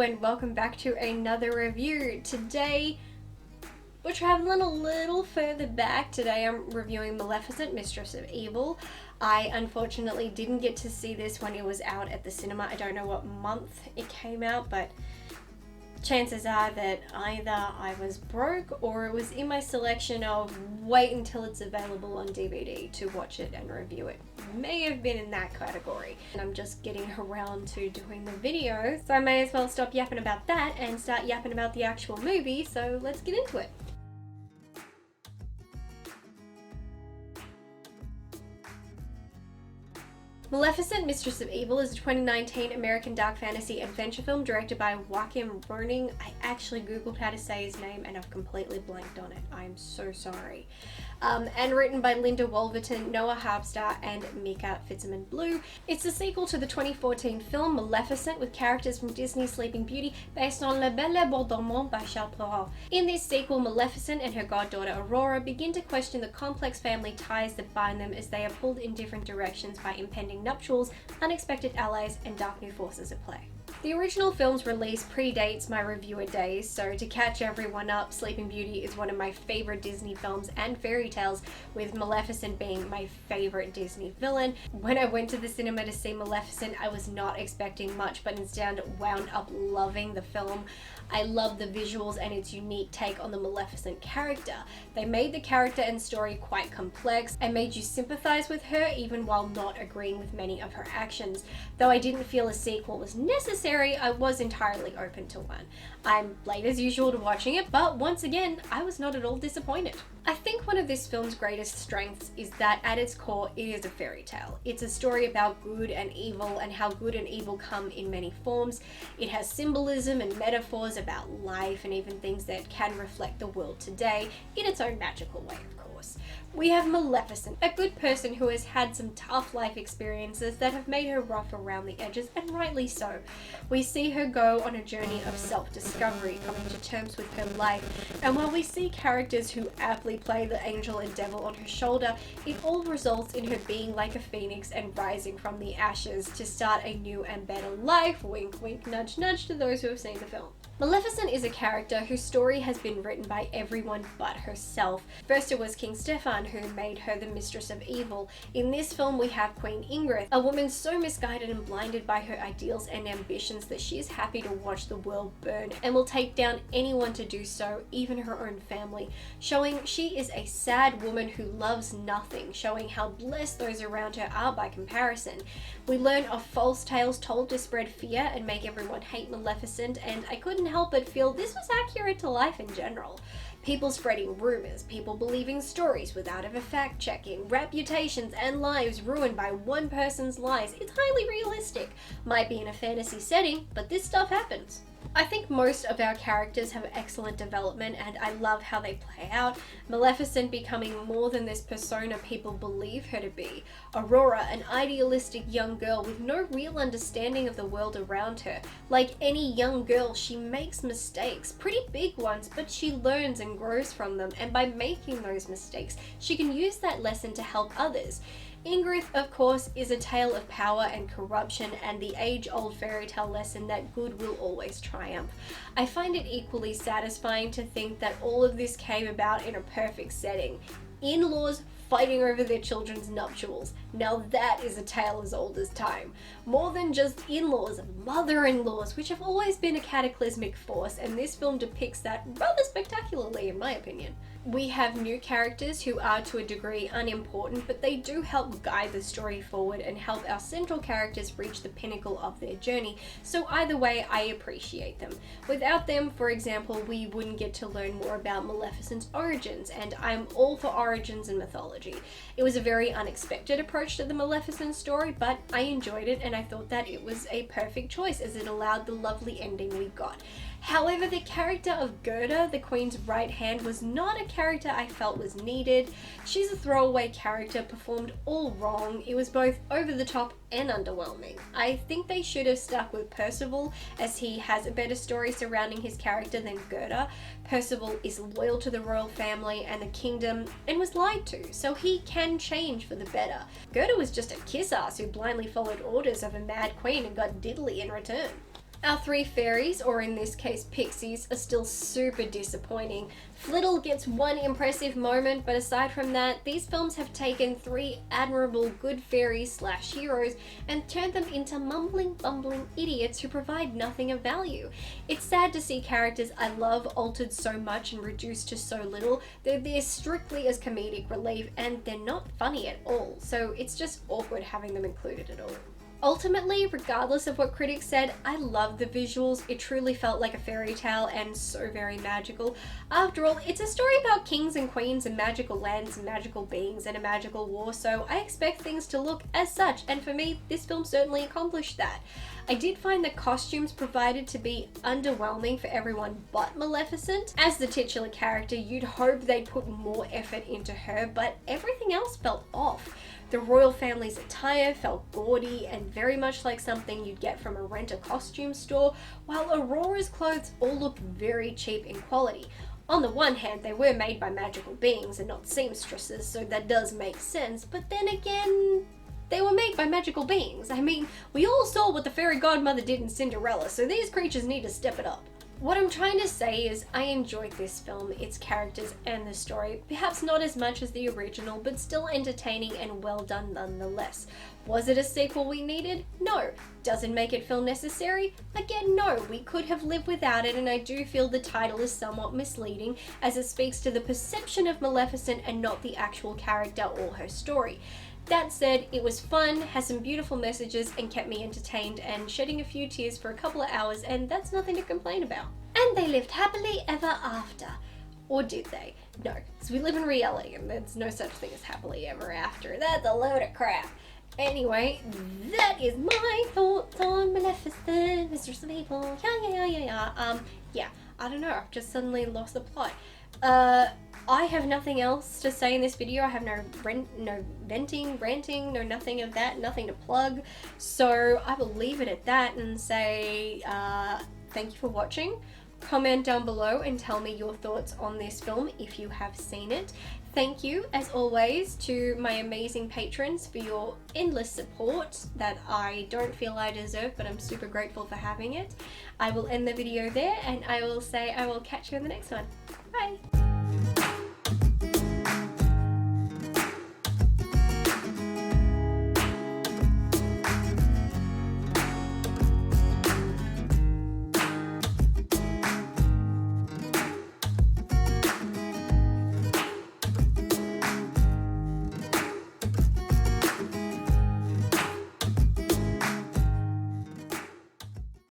Hello and welcome back to another review. Today we're traveling a little further back. Today I'm reviewing Maleficent, Mistress of Evil. I unfortunately didn't get to see this when it was out at the cinema. I don't know what month it came out, but chances are that either I was broke or it was in my selection of wait until it's available on DVD to watch it and review it. May have been in that category. And I'm just getting around to doing the video, so I may as well stop yapping about that and start yapping about the actual movie, so let's get into it. Maleficent, Mistress of Evil is a 2019 American dark fantasy adventure film directed by Joachim Roning. I actually googled how to say his name and I've completely blanked on it. I'm so sorry. And written by Linda Wolverton, Noah Harpstar, and Mika Fitzsimmons-Blue. It's a sequel to the 2014 film Maleficent with characters from Disney's Sleeping Beauty based on La Belle et Beau Dormant by Charles Perrault. In this sequel, Maleficent and her goddaughter Aurora begin to question the complex family ties that bind them as they are pulled in different directions by impending nuptials, unexpected allies, and dark new forces at play. The original film's release predates my reviewer days, so to catch everyone up, Sleeping Beauty is one of my favorite Disney films and fairy tales, with Maleficent being my favorite Disney villain. When I went to the cinema to see Maleficent, I was not expecting much, but instead wound up loving the film. I love the visuals and its unique take on the Maleficent character. They made the character and story quite complex and made you sympathize with her even while not agreeing with many of her actions. Though I didn't feel a sequel was necessary, I was entirely open to one. I'm late as usual to watching it, but once again, I was not at all disappointed. I think one of this film's greatest strengths is that at its core, it is a fairy tale. It's a story about good and evil and how good and evil come in many forms. It has symbolism and metaphors about life and even things that can reflect the world today in its own magical way, of course. We have Maleficent, a good person who has had some tough life experiences that have made her rough around the edges, and rightly so. We see her go on a journey of self-discovery, coming to terms with her life, and while we see characters who aptly play the angel and devil on her shoulder, it all results in her being like a phoenix and rising from the ashes to start a new and better life. Wink wink nudge nudge to those who have seen the film. Maleficent is a character whose story has been written by everyone but herself. First it was King Stefan who made her the Mistress of Evil. In this film we have Queen Ingrid, a woman so misguided and blinded by her ideals and ambitions that she is happy to watch the world burn and will take down anyone to do so, even her own family, showing she is a sad woman who loves nothing, showing how blessed those around her are by comparison. We learn of false tales told to spread fear and make everyone hate Maleficent, and I couldn't help but feel this was accurate to life in general. People spreading rumors, people believing stories without ever fact-checking, reputations and lives ruined by one person's lies. It's highly realistic. Might be in a fantasy setting, but this stuff happens. I think most of our characters have excellent development and I love how they play out. Maleficent becoming more than this persona people believe her to be. Aurora, an idealistic young girl with no real understanding of the world around her. Like any young girl, she makes mistakes, pretty big ones, but she learns and grows from them, and by making those mistakes, she can use that lesson to help others. Ingrid, of course, is a tale of power and corruption and the age-old fairy tale lesson that good will always triumph. I find it equally satisfying to think that all of this came about in a perfect setting. In-laws fighting over their children's nuptials. Now that is a tale as old as time. More than just in-laws, mother-in-laws, which have always been a cataclysmic force, and this film depicts that rather spectacularly in my opinion. We have new characters who are to a degree unimportant, but they do help guide the story forward and help our central characters reach the pinnacle of their journey, so either way I appreciate them. Without them, for example, we wouldn't get to learn more about Maleficent's origins, and I'm all for origins and mythology. It was a very unexpected approach to the Maleficent story, but I enjoyed it and I thought that it was a perfect choice as it allowed the lovely ending we got. However, the character of Gerda, the Queen's right hand, was not a character I felt was needed. She's a throwaway character, performed all wrong. It was both over the top and underwhelming. I think they should have stuck with Percival, as he has a better story surrounding his character than Gerda. Percival is loyal to the royal family and the kingdom and was lied to, so he can change for the better. Gerda was just a kiss-ass who blindly followed orders of a mad queen and got diddly in return. Our three fairies, or in this case pixies, are still super disappointing. Flittle gets one impressive moment, but aside from that, these films have taken three admirable good fairies slash heroes and turned them into mumbling, bumbling idiots who provide nothing of value. It's sad to see characters I love altered so much and reduced to so little. They're there strictly as comedic relief and they're not funny at all, so it's just awkward having them included at all. Ultimately, regardless of what critics said, I loved the visuals. It truly felt like a fairy tale and so very magical. After all, it's a story about kings and queens and magical lands and magical beings and a magical war, so I expect things to look as such, and for me, this film certainly accomplished that. I did find the costumes provided to be underwhelming for everyone but Maleficent. As the titular character, you'd hope they'd put more effort into her, but everything else felt off. The royal family's attire felt gaudy and very much like something you'd get from a rent-a-costume store, while Aurora's clothes all looked very cheap in quality. On the one hand, they were made by magical beings and not seamstresses, so that does make sense, but then again, they were made by magical beings. I mean, we all saw what the fairy godmother did in Cinderella, so these creatures need to step it up. What I'm trying to say is I enjoyed this film, its characters and the story, perhaps not as much as the original, but still entertaining and well done nonetheless. Was it a sequel we needed? No. Does it make it feel necessary? Again, no. We could have lived without it, and I do feel the title is somewhat misleading as it speaks to the perception of Maleficent and not the actual character or her story. That said, it was fun, has some beautiful messages, and kept me entertained and shedding a few tears for a couple of hours, and that's nothing to complain about. And they lived happily ever after. Or did they? No, because we live in reality and there's no such thing as happily ever after. That's a load of crap. Anyway, that is my thoughts on Maleficent, Mistress of Evil. Yeah, I don't know, I've just suddenly lost the plot. I have nothing else to say in this video. I have no venting, ranting, no nothing of that, nothing to plug. So I will leave it at that and say thank you for watching. Comment down below and tell me your thoughts on this film if you have seen it. Thank you, as always, to my amazing patrons for your endless support that I don't feel I deserve, but I'm super grateful for having it. I will end the video there and I will say I will catch you in the next one. Bye!